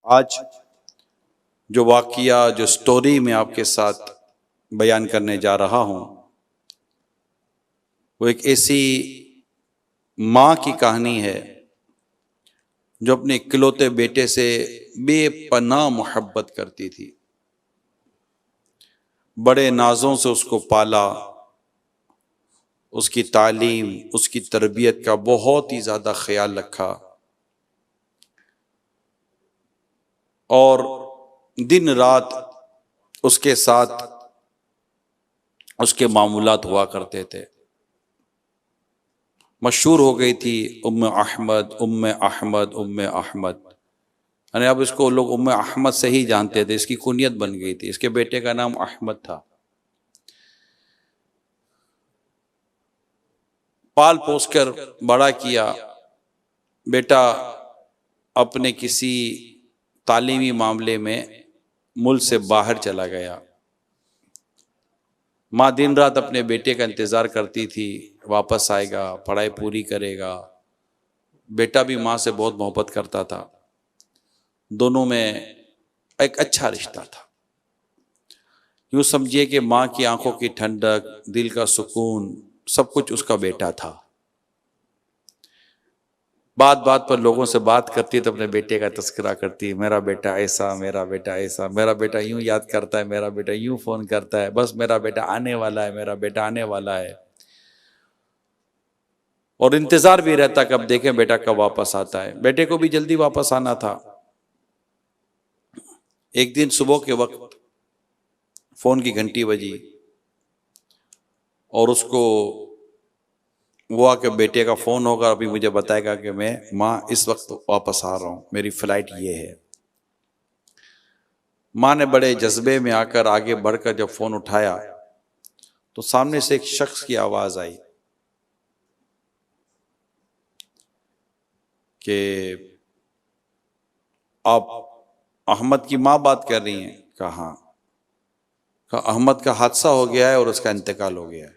आज जो वाक़िया, जो स्टोरी मैं आपके साथ बयान करने जा रहा हूँ, वो एक ऐसी माँ की कहानी है जो अपने इकलौते बेटे से बेपनाह मोहब्बत करती थी। बड़े नाजों से उसको पाला, उसकी तालीम, उसकी तरबियत का बहुत ही ज़्यादा ख्याल रखा और दिन रात उसके साथ उसके मामूलात हुआ करते थे। मशहूर हो गई थी उम्मे अहमद, उम्मे अहमद, उम्मे अहमद। यानी अब इसको लोग उम्मे अहमद से ही जानते थे, इसकी कुनियत बन गई थी। इसके बेटे का नाम अहमद था। पाल पोस कर बड़ा किया। बेटा अपने किसी तालीमी मामले में मुल्क से बाहर चला गया। माँ दिन रात अपने बेटे का इंतज़ार करती थी, वापस आएगा, पढ़ाई पूरी करेगा। बेटा भी माँ से बहुत मोहब्बत करता था। दोनों में एक अच्छा रिश्ता था। यूँ समझिए कि माँ की आंखों की ठंडक, दिल का सुकून, सब कुछ उसका बेटा था। बात बात पर लोगों से बात करती तो अपने बेटे का तस्करा करती, मेरा बेटा ऐसा, मेरा बेटा ऐसा, मेरा बेटा यूं याद करता है, मेरा बेटा यूं फोन करता है, बस मेरा बेटा आने वाला है, मेरा बेटा आने वाला है। और इंतजार भी रहता कब देखें बेटा कब वापस आता है। बेटे को भी जल्दी वापस आना था। एक दिन सुबह के वक्त फोन की घंटी बजी और उसको हुआ कि बेटे का फोन होगा, अभी मुझे बताएगा कि मैं माँ इस वक्त वापस आ रहा हूं, मेरी फ्लाइट ये है। माँ ने बड़े जज्बे में आकर आगे बढ़कर जब फोन उठाया तो सामने से एक शख्स की आवाज आई कि आप अहमद की माँ बात कर रही हैं? कहा अहमद का हादसा हो गया है और उसका इंतकाल हो गया है।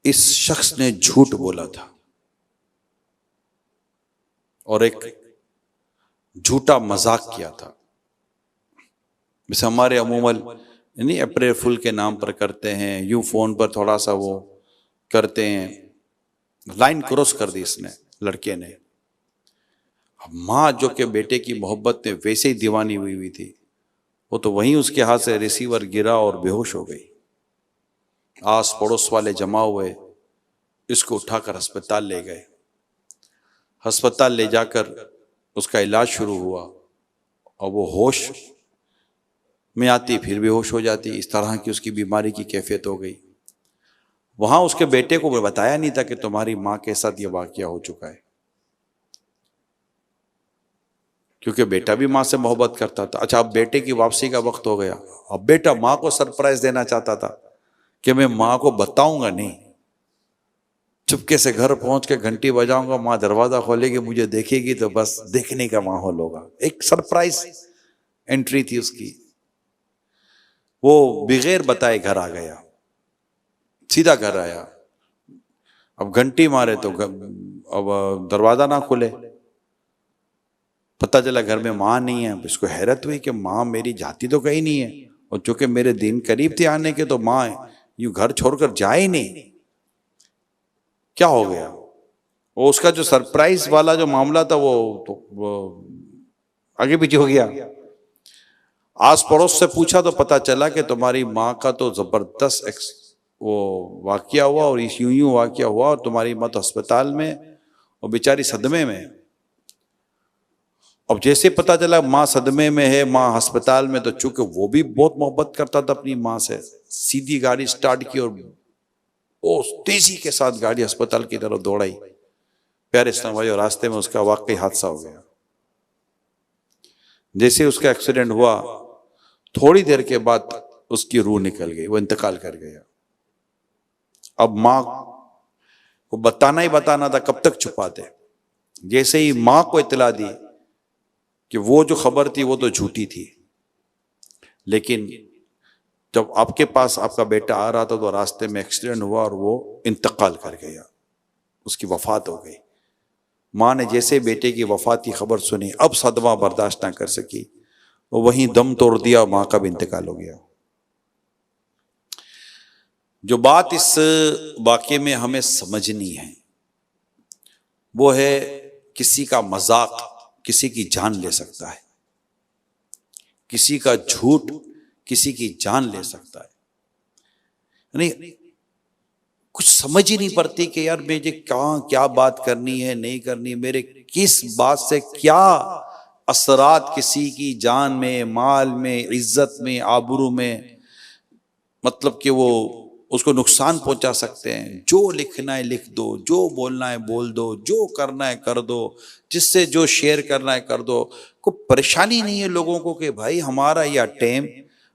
इस शख्स ने झूठ बोला था और एक झूठा मजाक किया था। जैसे हमारे अमूमन नहीं अप्रैल फुल के नाम पर करते हैं, यूं फोन पर थोड़ा सा वो करते हैं। लाइन क्रॉस कर दी इसने, लड़के ने। माँ जो कि बेटे की मोहब्बत में वैसे ही दीवानी हुई थी, वो तो वहीं उसके हाथ से रिसीवर गिरा और बेहोश हो गई। आस पड़ोस वाले जमा हुए, इसको उठाकर अस्पताल ले गए। अस्पताल ले जाकर उसका इलाज शुरू हुआ और वो होश में आती फिर बेहोश हो जाती। इस तरह की उसकी बीमारी की कैफियत हो गई। वहां उसके बेटे को बताया नहीं था कि तुम्हारी माँ के साथ ये वाकया हो चुका है, क्योंकि बेटा भी माँ से मोहब्बत करता था। अच्छा, अब बेटे की वापसी का वक्त हो गया। अब बेटा माँ को सरप्राइज देना चाहता था कि मैं माँ को बताऊंगा नहीं, चुपके से घर पहुंच के घंटी बजाऊंगा, माँ दरवाजा खोलेगी, मुझे देखेगी तो बस देखने का माहौल होगा। एक सरप्राइज एंट्री थी उसकी। वो बगैर बताए घर आ गया, सीधा घर आया। अब घंटी मारे तो अब दरवाजा ना खुले। पता चला घर में माँ नहीं है। इसको हैरत हुई कि माँ मेरी जाती तो कहीं नहीं है, और चूंकि मेरे दिन करीब थे आने के तो माँ यूं घर छोड़कर जाए ही नहीं। क्या हो गया? वो उसका जो सरप्राइज वाला जो मामला था वो आगे पीछे हो गया। आस पड़ोस से पूछा तो पता चला कि तुम्हारी माँ का तो जबरदस्त वो वाकया हुआ और इस यूं वाकया हुआ और तुम्हारी माँ तो अस्पताल में और बेचारी सदमे में। अब जैसे पता चला माँ सदमे में है, माँ अस्पताल में, तो चूंकि वो भी बहुत मोहब्बत करता था अपनी माँ से, सीधी गाड़ी स्टार्ट की और वो तेजी के साथ गाड़ी अस्पताल की तरफ दौड़ाई। प्यारे इस्लाम भाई, और रास्ते में उसका वाकई हादसा हो गया। जैसे उसका एक्सीडेंट हुआ, थोड़ी देर के बाद उसकी रूह निकल गई, वो इंतकाल कर गया। अब माँ को बताना ही बताना था, कब तक छुपाते। जैसे ही माँ को इत्तला दी कि वो जो खबर थी वो तो झूठी थी, लेकिन जब आपके पास आपका बेटा आ रहा था तो रास्ते में एक्सीडेंट हुआ और वो इंतकाल कर गया, उसकी वफात हो गई। माँ ने जैसे बेटे की वफात की खबर सुनी, अब सदमा बर्दाश्त ना कर सकी, वो वहीं दम तोड़ दिया, माँ का भी इंतकाल हो गया। जो बात इस वाक़े में हमें समझनी है वो है, किसी का मजाक किसी की जान ले सकता है, किसी का झूठ किसी की जान ले सकता है। नहीं, कुछ समझ ही नहीं पड़ती कि यार मुझे क्या बात करनी है, नहीं करनी, मेरे किस बात से क्या असरात किसी की जान में, माल में, इज्जत में, आबरू में, मतलब कि वो उसको नुकसान पहुंचा सकते हैं। जो लिखना है लिख दो, जो बोलना है बोल दो, जो करना है कर दो, जिससे जो शेयर करना है कर दो। कोई परेशानी नहीं है लोगों को कि भाई हमारा यह टेम,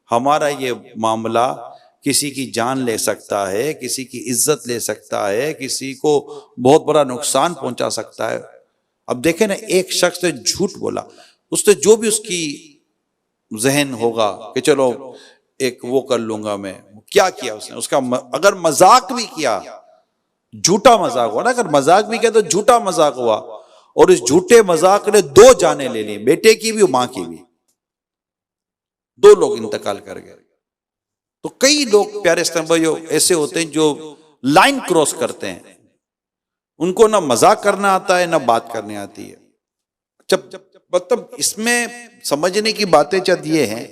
हमारा ये मामला किसी की जान ले सकता है, किसी की इज्जत ले सकता है, किसी को बहुत बड़ा नुकसान पहुंचा सकता है। अब देखें ना, एक शख्स ने झूठ बोला, उसने जो भी उसकी जहन होगा कि चलो एक वो कर लूंगा मैं, क्या किया उसने, उसका अगर मजाक भी किया, झूठा मजाक हुआ ना, अगर मजाक भी किया तो झूठा मजाक हुआ, और इस झूठे मजाक ने 2 जानें ले ली, बेटे की भी और मां की भी, 2 लोग इंतकाल कर गए। तो कई लोग प्यारे इस्लाम भाइयों ऐसे होते हैं जो लाइन क्रॉस करते हैं, उनको ना मजाक करना आता है ना बात करनी आती है। जब मतलब इसमें समझने की बातें चंद ये हैं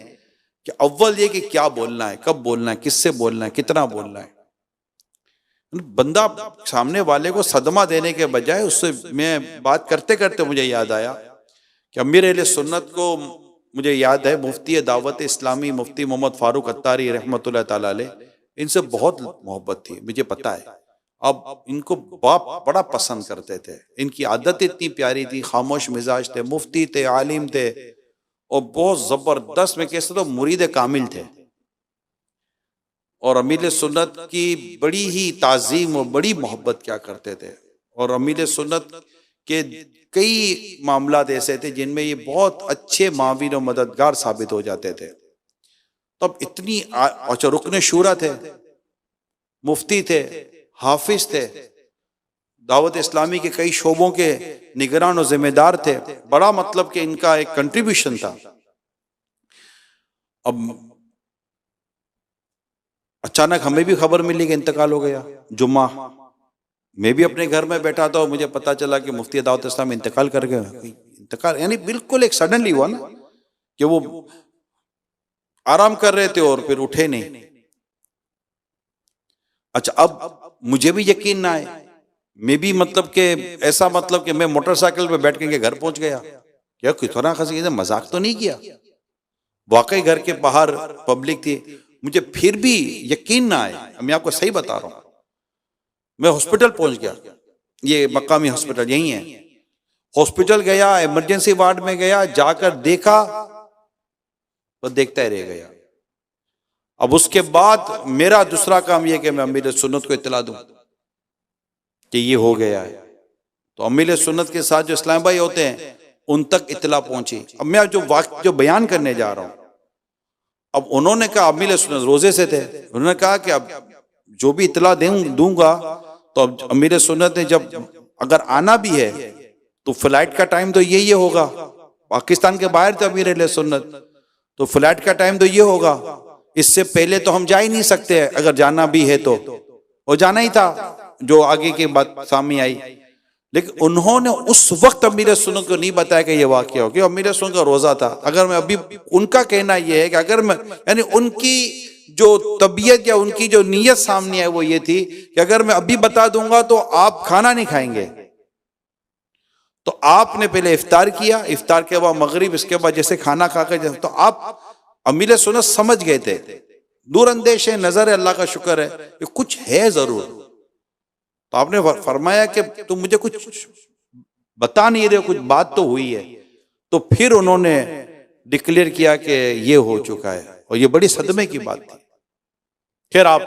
कि अव्वल ये कि क्या बोलना है, कब बोलना है, किससे बोलना है, कितना बोलना है। बंदा सामने वाले को सदमा देने के बजाय, उससे मैं बात करते करते मुझे याद आया कि अमीर अहले सुन्नत को, मुझे याद है मुफ्ती दावत इस्लामी मुफ्ती मोहम्मद फारूक अत्तारी रहमतुल्लाह ताला अलैह, इनसे बहुत मोहब्बत थी, मुझे पता है। अब इनको बाप बड़ा पसंद करते थे, इनकी आदत इतनी प्यारी थी, खामोश मिजाज थे, मुफ्ती थे, आलिम थे, और बहुत जबरदस्त, में कैसे तो मुरीद कामिल थे, और अमीर सुन्नत की बड़ी ही ताजीम और बड़ी मोहब्बत क्या करते थे। और अमीर सुन्नत के कई मामलात ऐसे थे जिनमें ये बहुत अच्छे माविन और मददगार साबित हो जाते थे। तब इतनी अच्छा, रुकने शूरा थे, मुफ्ती थे, हाफिज थे, दावत इस्लामी के कई शोबों के निगरान और जिम्मेदार थे, बड़ा मतलब कि इनका एक कंट्रीब्यूशन था। अब अचानक हमें भी खबर मिली कि इंतकाल हो गया। जुम्मा मैं भी अपने घर में बैठा था और मुझे पता चला कि मुफ्ती दावत इस्लाम इंतकाल कर गए। इंतकाल यानी बिल्कुल एक सडनली हुआ ना, कि वो आराम कर रहे थे और फिर उठे नहीं। अच्छा, अब मुझे भी यकीन ना आए, मैं भी मतलब कि ऐसा, मतलब कि मैं मोटरसाइकिल पे बैठ के घर पहुंच गया, क्या कितना खसी मजाक तो नहीं किया, वाकई घर के बाहर पब्लिक थी। मुझे फिर भी यकीन ना आए, मैं आपको सही बता रहा हूं, मैं हॉस्पिटल पहुंच गया, ये मकामी हॉस्पिटल यही है, हॉस्पिटल गया, इमरजेंसी वार्ड में गया, जाकर देखा तो देखता ही रह गया। अब उसके बाद मेरा दूसरा काम यह कि मैं अमीर सुन्नत को इत्तला दूं कि ये हो गया है। तो अमीर सुन्नत के साथ जो इस्लाम भाई होते हैं उन तक इत्तला पहुंची। अब मैं जो बयान करने जा रहा हूं, अब उन्होंने कहा, अमीर सुन्नत रोजे से थे, उन्होंने कहा कि अब जो भी इत्तला दूंगा, तो अब अमीर सुन्नत ने जब अगर आना भी है तो फ्लाइट का टाइम तो यही होगा, पाकिस्तान के बाहर थे अमीर सुन्नत, तो फ्लाइट का टाइम तो ये होगा, इससे पहले तो हम जा ही नहीं सकते, अगर जाना भी है तो, वो जाना ही था जो आगे की बात सामने आई। लेकिन उन्होंने उस वक्त अमीर सुन्नत को नहीं बताया कि ये वाकया हो, कि अमीर सुन्नत का रोजा था। अगर मैं अभी, उनका कहना यह है कि अगर मैं, यानी उनकी जो तबीयत या उनकी जो नीयत सामने आई वो ये थी कि अगर मैं अभी बता दूंगा तो आप खाना नहीं खाएंगे, तो आपने पहले इफ्तार किया, इफ्तार के बाद मगरिब, इसके बाद जैसे खाना खाकर, तो आप अमीर सुन्नत समझ गए थे, दूरअंदेश है, नजर है, अल्लाह का शुक्र है कि कुछ है जरूर। तो आपने फरमाया कि तुम मुझे कुछ बता नहीं रहे, कुछ बात तो हुई है। तो फिर उन्होंने डिक्लेयर किया कि ये हो चुका है, और ये बड़ी सदमे की बात थी। फिर आप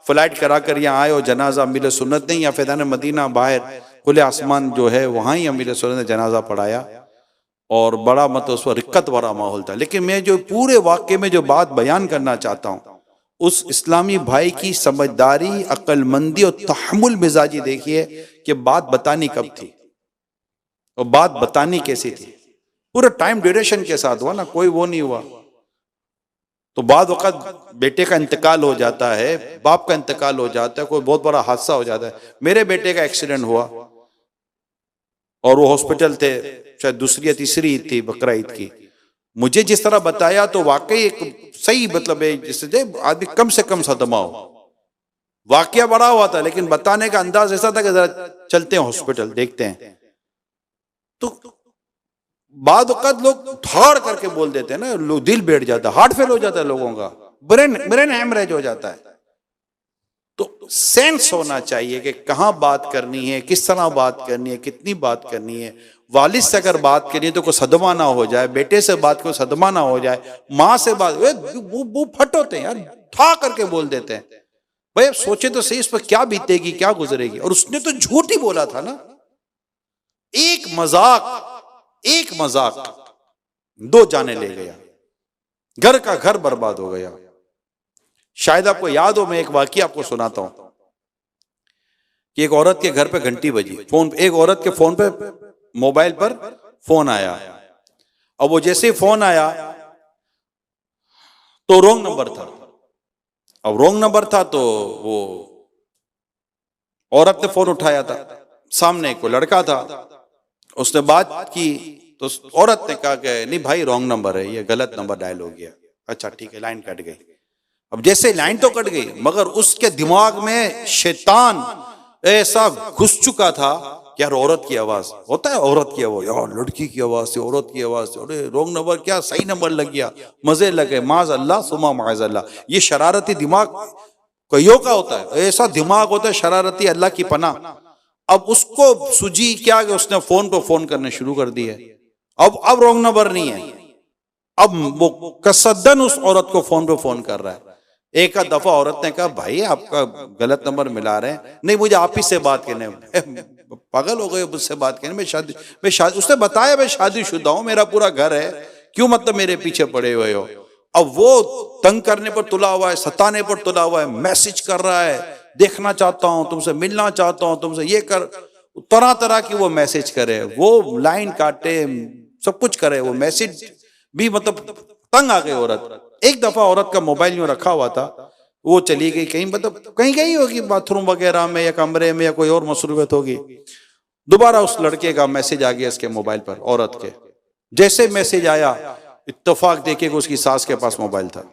फ्लाइट करा कर यहाँ आए, और जनाजा अमीर सुन्नत ने या फैज़ान मदीना बाहर खुले आसमान जो है वहां ही अमीर सुन्नत ने जनाजा पढ़ाया, और बड़ा मतलब उस पर रिक्कत वाला माहौल था। लेकिन मैं जो पूरे वाक़े में जो बात बयान करना चाहता हूँ, उस इस्लामी भाई की समझदारी, अक्लमंदी और तहम्मुल मिजाजी देखिए कि बात बतानी कब थी। और बात बतानी कैसी थी, पूरा टाइम ड्यूरेशन के साथ हुआ ना, कोई वो नहीं हुआ। तो बाद वक़्त बेटे का इंतकाल हो जाता है, बाप का इंतकाल हो जाता है, कोई बहुत बड़ा हादसा हो जाता है। मेरे बेटे का एक्सीडेंट हुआ और वो हॉस्पिटल थे, शायद दूसरी या तीसरी ईद थी, बकरा ईद की। मुझे जिस तरह बताया तो वाकई एक सही मतलब है, जिससे आदमी कम से कम सदमा हो। वाकया बड़ा हुआ था लेकिन बताने का अंदाज ऐसा था कि जरा चलते हैं हॉस्पिटल देखते हैं। तो बाद वक़्त लोग धाड़ करके बोल देते हैं ना, लोग दिल बैठ जाता है, हार्ट फेल हो जाता है लोगों का, ब्रेन हैमरेज हो जाता है। तो सेंस होना चाहिए कि कहाँ बात करनी है, किस तरह बात करनी है, कितनी बात करनी है। वालिद से अगर बात करनी है तो कोई सदमा ना हो जाए, बेटे से बात को सदमा ना हो जाए, माँ से बात वो फट होते हैं यार, ठा करके बोल देते हैं। भाई अब सोचे तो सही, इस पर क्या बीतेगी, क्या गुजरेगी। और उसने तो झूठ ही बोला था ना, एक मजाक दो जाने ले गया, घर का घर बर्बाद हो गया। शायद आपको याद हो, मैं एक वाकया आपको सुनाता हूं कि एक औरत के घर पे घंटी बजी, फोन, एक औरत के फोन पे, मोबाइल पर फोन आया। अब वो जैसे फोन आया तो रॉन्ग नंबर था। अब रॉन्ग नंबर था तो वो औरत ने फोन उठाया था, सामने को लड़का था, उसने बात की तो औरत ने कहा कि नहीं भाई रॉन्ग नंबर है, ये गलत नंबर डायल हो गया। अच्छा ठीक है, लाइन कट गई। अब जैसे लाइन तो कट गई मगर उसके दिमाग में शैतान ऐसा घुस चुका था कि यार औरत की आवाज, होता है औरत की आवाज, यार लड़की की आवाज से, औरत की आवाज से, अरे रॉन्ग नंबर क्या, सही नंबर लग गया, मजे लगे, माज अल्लाह सुमा माज अल्लाह। ये शरारती दिमाग कईयों का होता है, ऐसा दिमाग होता है शरारती, अल्लाह की पनाह। अब उसको सूझी क्या कि उसने फोन पे फोन करने शुरू कर दिए। अब रॉन्ग नंबर नहीं है, अब वो कसदन उस औरत को फोन पे फोन कर रहा है। एक दफा औरत ने कहा भाई आपका गलत नंबर मिला रहे हैं, नहीं मुझे आप ही से बात करने, पागल हो गए मुझसे बात करने, मैं शादी, उसने बताया मैं शादीशुदा हूं, मेरा पूरा घर है, क्यों मतलब मेरे पीछे पड़े हुए हो। अब वो तंग करने पर तुला हुआ है, सताने पर तुला हुआ है, मैसेज कर रहा है, देखना चाहता हूं तुमसे, मिलना चाहता हूं तुमसे, ये कर, तरह तरह की वो मैसेज करे, वो लाइन काटे, सब कुछ करे, वो मैसेज भी मतलब तंग आ गई औरत। एक दफा औरत का मोबाइल यूं रखा हुआ था, वो चली गई कहीं, मतलब कहीं गई होगी बाथरूम वगैरह में या कमरे में या कोई और मसरूफियत होगी। दोबारा उस लड़के का मैसेज आ गया इसके मोबाइल पर, औरत के। जैसे मैसेज आया इत्तेफाक देखे कि उसकी सास के पास मोबाइल था।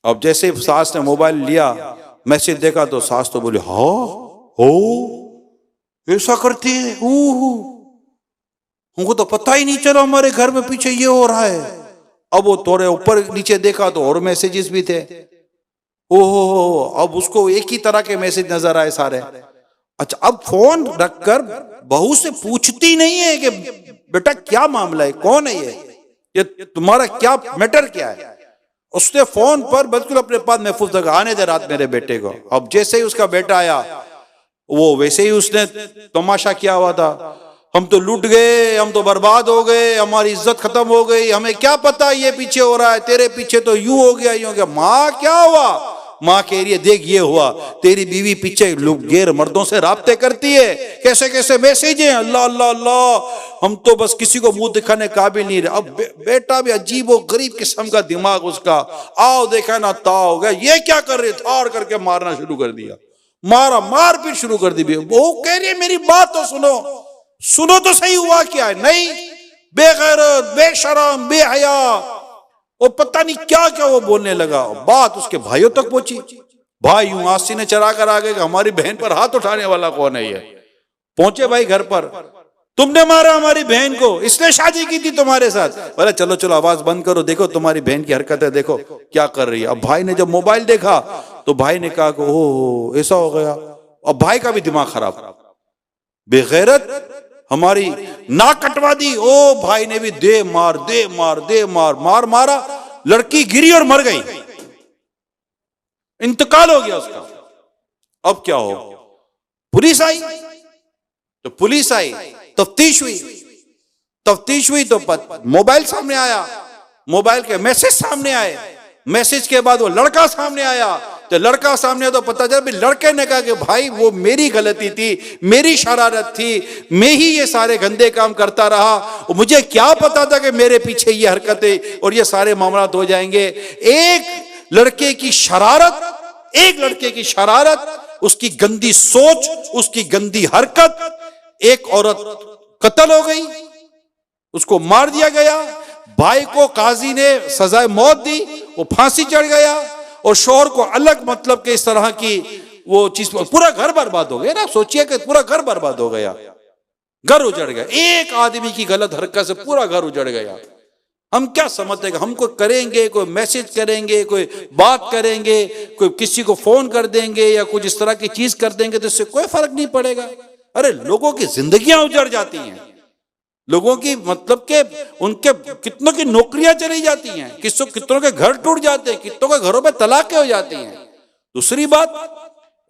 अब जैसे सास ने मोबाइल लिया, मैसेज देखा तो सास तो बोली हाँ हो ऐसा करती है, हमको तो पता ही नहीं चला, हमारे घर में पीछे ये हो रहा है। अब वो थोड़े ऊपर नीचे देखा तो और मैसेजेस भी थे, ओहो, अब उसको एक ही तरह के मैसेज नजर आए सारे। अच्छा, अब फोन रखकर बहू से पूछती नहीं है कि बेटा क्या मामला है, कौन है ये तुम्हारा क्या मैटर क्या है। उसने फोन पर बिल्कुल अपने पास महफूज रखा, आने दे रात मेरे बेटे को। अब जैसे ही उसका बेटा आया, वो वैसे ही उसने तमाशा किया हुआ था, हम तो लूट गए, हम तो बर्बाद हो गए, हमारी इज्जत खत्म हो गई, हमें क्या पता ये पीछे हो रहा है, तेरे पीछे तो यूं हो गया यूं हो गया। माँ क्या हुआ, माँ कह रही है देख ये हुआ, तेरी बीवी पीछे लोग गैर मर्दों से राब्ते करती है, कैसे कैसे मैसेज है, अल्लाह अल्लाह अल्लाह, हम तो बस किसी को मुंह दिखाने काबिल नहीं रहे। अब बेटा भी अजीब व गरीब किस्म का दिमाग उसका, आओ देखा ना ताओ हो गया, ये क्या कर रहे, थाड़ करके मारना शुरू कर दिया, मारपीट शुरू कर दी। वो कह रही है मेरी बात तो सुनो तो सही, हुआ क्या है। नहीं, बेगैरत, बेशरम, बेहया, वो पता नहीं क्या क्या वो बोलने लगा। बात उसके भाइयों तक पहुंची, भाई यूं आस्तीने चढ़ा कर आ गए, हमारी बहन पर हाथ उठाने वाला कौन है ये। पहुंचे भाई घर पर, तुमने मारा हमारी बहन को, इसने शादी की थी तुम्हारे साथ। बोले चलो चलो आवाज बंद करो, देखो तुम्हारी बहन की हरकत है, देखो क्या कर रही है। अब भाई ने जब मोबाइल देखा तो भाई ने कहा कि ओह ऐसा हो गया। अब भाई का भी दिमाग खराब, बेगैरत हमारी नाक कटवा दी। ओ भाई ने भी दे मार मारा, लड़की गिरी और मर गई, इंतकाल हो गया उसका। अब क्या हो, पुलिस आई तो पुलिस आई, तफ्तीश हुई तो मोबाइल सामने आया, मोबाइल के मैसेज सामने आए, मैसेज के बाद वो लड़का सामने आया, तो लड़का सामने तो पता चला, लड़के ने कहा कि भाई वो मेरी गलती थी, मेरी शरारत थी, मैं ही ये सारे गंदे काम करता रहा, और मुझे क्या पता था कि मेरे पीछे ये हरकतें और ये सारे मामला हो जाएंगे। एक लड़के की शरारत, उसकी गंदी सोच, उसकी गंदी हरकत, एक औरत कत्ल हो गई, उसको मार दिया गया। भाई को काजी ने सजाए मौत दी, वो फांसी चढ़ गया, और शोहर को अलग मतलब के इस तरह की वो चीज, पूरा घर बर्बाद हो गया ना। सोचिए कि पूरा घर बर्बाद हो गया, घर उजड़ गया, एक आदमी की गलत हरकत से पूरा घर उजड़ गया। हम क्या समझते हैं, हम कोई करेंगे, कोई मैसेज करेंगे, कोई बात करेंगे, कोई किसी को फोन कर देंगे या कुछ इस तरह की चीज कर देंगे तो इससे कोई फर्क नहीं पड़ेगा। अरे लोगों की जिंदगियां उजड़ जाती हैं, लोगों की मतलब के उनके कितनों की नौकरियां चली जाती हैं, कितनों के घर टूट जाते हैं, कितनों के घरों में तलाकें हो जाती हैं। दूसरी बात,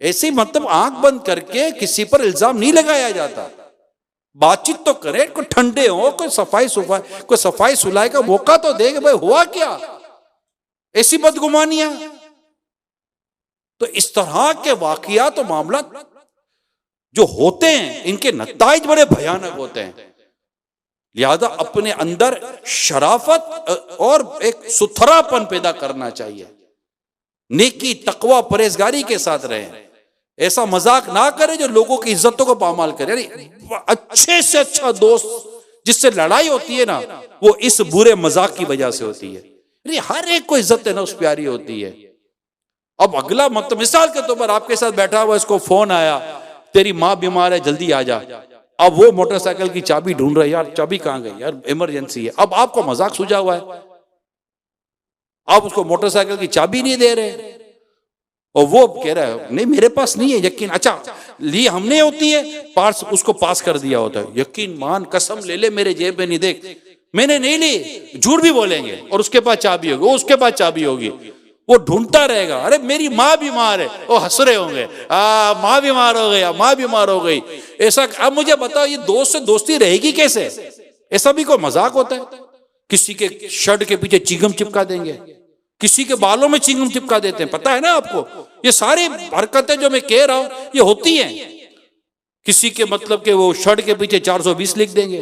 ऐसी मतलब आंख बंद करके किसी पर इल्जाम नहीं लगाया जाता। बातचीत तो करें, कोई ठंडे हो, कोई सफाई सुलाई का मौका तो देंगे। भाई हुआ क्या, ऐसी बदगुमानियां। तो इस तरह के वाकया तो मामला जो होते हैं, इनके नताइज बड़े भयानक होते हैं। लिहाजा अपने अंदर शराफत और एक सुथरापन पैदा करना चाहिए, नेकी तकवा परहेजगारी के साथ रहें। ऐसा मजाक ना करे जो लोगों की इज्जतों को पामाल करे। अच्छे से अच्छा दोस्त जिससे लड़ाई होती है ना, वो इस बुरे मजाक की वजह से होती है। हर एक को इज्जत है ना, उस प्यारी होती है। अब अगला मतलब मिसाल के तौर पर आपके साथ बैठा हुआ, इसको फोन आया, तेरी माँ बीमार है, जल्दी आ जा। अब वो मोटरसाइकिल की चाबी ढूंढ रहा है, यार चाबी कहां गई, यार इमरजेंसी है। अब आपको मजाक सूझा हुआ है, आप उसको मोटरसाइकिल की चाबी नहीं दे रहे, और वो कह रहा है नहीं मेरे पास नहीं है, यकीन, अच्छा ली हमने होती है, पास उसको पास कर दिया होता है, यकीन मान कसम ले ले मेरे जेब में नहीं, देख मैंने नहीं ली, झूठ भी बोलेंगे, और उसके पास चाबी होगी, वो उसके पास चाबी होगी, वो ढूंढता रहेगा, अरे मेरी माँ बीमार है, वो हंस रहे होंगे, माँ बीमार हो गया, माँ बीमार हो गई, ऐसा। अब मुझे बताओ ये दोस्त से दोस्ती रहेगी कैसे? ऐसा भी कोई मजाक होता है? किसी के शर्ट के पीछे चिंगम चिपका देंगे, किसी के बालों में चिंगम चिपका देते हैं, पता है ना आपको? ये सारी हरकतें जो मैं कह रहा हूं ये होती हैं। किसी के मतलब के वो शर्ट के पीछे 420 लिख देंगे,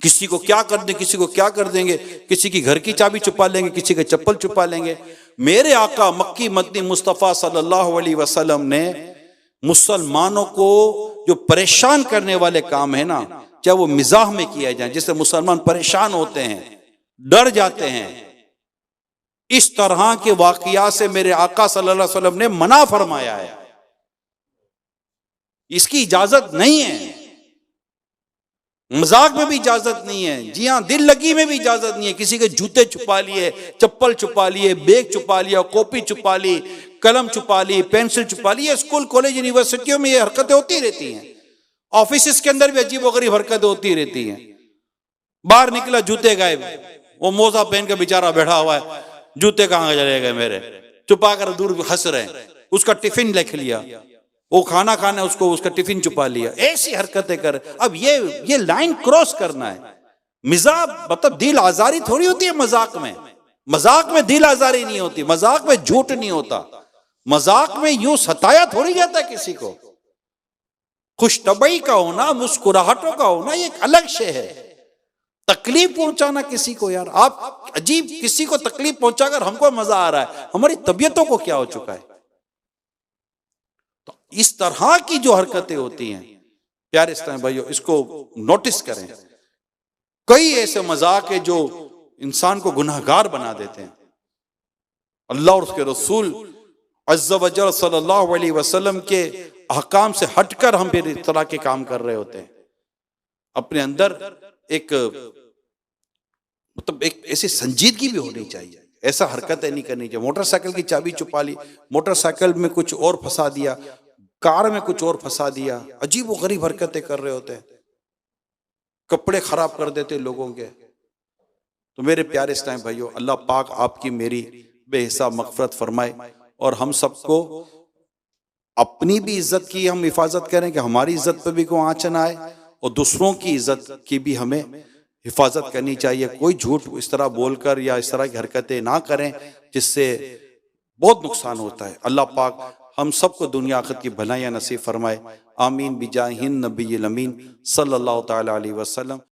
किसी को क्या कर देंगे, किसी को क्या कर देंगे, किसी की घर की चाबी छुपा लेंगे, किसी के चप्पल छुपा लेंगे। मेरे आका मक्की मदनी मुस्तफ़ा सल्लल्लाहु अलैहि वसल्लम ने मुसलमानों को जो परेशान करने वाले काम है ना, चाहे वो मिजाह में किया जाए, जिससे मुसलमान परेशान होते हैं, डर जाते हैं, इस तरह के वाकया से मेरे आका सल्लल्लाहु अलैहि वसल्लम ने मना फरमाया है। इसकी इजाजत नहीं है, मजाक में भी इजाजत नहीं है, जी हाँ दिल लगी में भी इजाजत नहीं है। किसी के जूते छुपा लिए, चप्पल छुपा लिए, बैग छुपा लिया, कॉपी छुपा ली, कलम छुपा ली, पेंसिल छुपा ली। स्कूल कॉलेज यूनिवर्सिटियों में ये हरकतें होती रहती हैं, ऑफिस के अंदर भी अजीबोगरीब हरकतें होती रहती हैं। बाहर निकला जूते गायब, वो मोजा पहन के बेचारा बैठा हुआ है, जूते कहां चले गए मेरे, छुपा कर दूर हंस रहे हैं। उसका टिफिन लिख लिया, वो खाना खाना उसको उसका टिफिन छुपा लिया, ऐसी हरकतें कर। अब ये लाइन क्रॉस करना है। मिजाक मतलब दिल आजारी थोड़ी होती है मजाक में, मजाक में दिल आजारी नहीं होती, मजाक में झूठ नहीं होता, मजाक में यूं सताया थोड़ी जाता किसी को। खुशतबई का होना, मुस्कुराहटों का होना, ये एक अलग शे है। तकलीफ पहुंचाना किसी को, यार आप अजीब, किसी को तकलीफ पहुंचाकर हमको मजा आ रहा है, हमारी तबीयतों को क्या हो चुका है? तो इस तरह की जो हरकतें होती हैं प्यारे इस्लामी भाइयों, इसको नोटिस करें। कई ऐसे मजाक है जो इंसान को गुनाहगार बना देते हैं। अल्लाह और उसके रसूल अज़्ज़ा वजल सल्लल्लाहु अलैहि वसल्लम के अहकाम से हटकर हम फिर इस तरह के काम कर रहे होते हैं। अपने अंदर एक मतलब एक ऐसी संजीदगी भी होनी चाहिए, ऐसा हरकतें नहीं करनी चाहिए। मोटरसाइकिल की चाबी छुपा ली, मोटरसाइकिल में कुछ और फंसा दिया, कार में कुछ और फंसा दिया, अजीब व गरीब हरकतें कर रहे होते हैं, कपड़े खराब कर देते लोगों के। तो मेरे प्यारे इस्लामी भाइयों, अल्लाह पाक आपकी मेरी बेहिसाब मगफरत फरमाए और हम सबको अपनी भी इज्जत की हम हिफाजत करें कि हमारी इज्जत पर भी कोई आँच न आए, और दूसरों की इज्जत की भी हमें हिफाजत करनी चाहिए। कोई झूठ इस तरह बोलकर या इस तरह की हरकतें ना करें जिससे बहुत नुकसान होता है। अल्लाह पाक हम सबको दुनिया आखिरत की भलाइयाँ नसीब फरमाए। आमीन बिजाहिन नबील अमीन सल्लल्लाहु तआला अलैहि वसल्लम।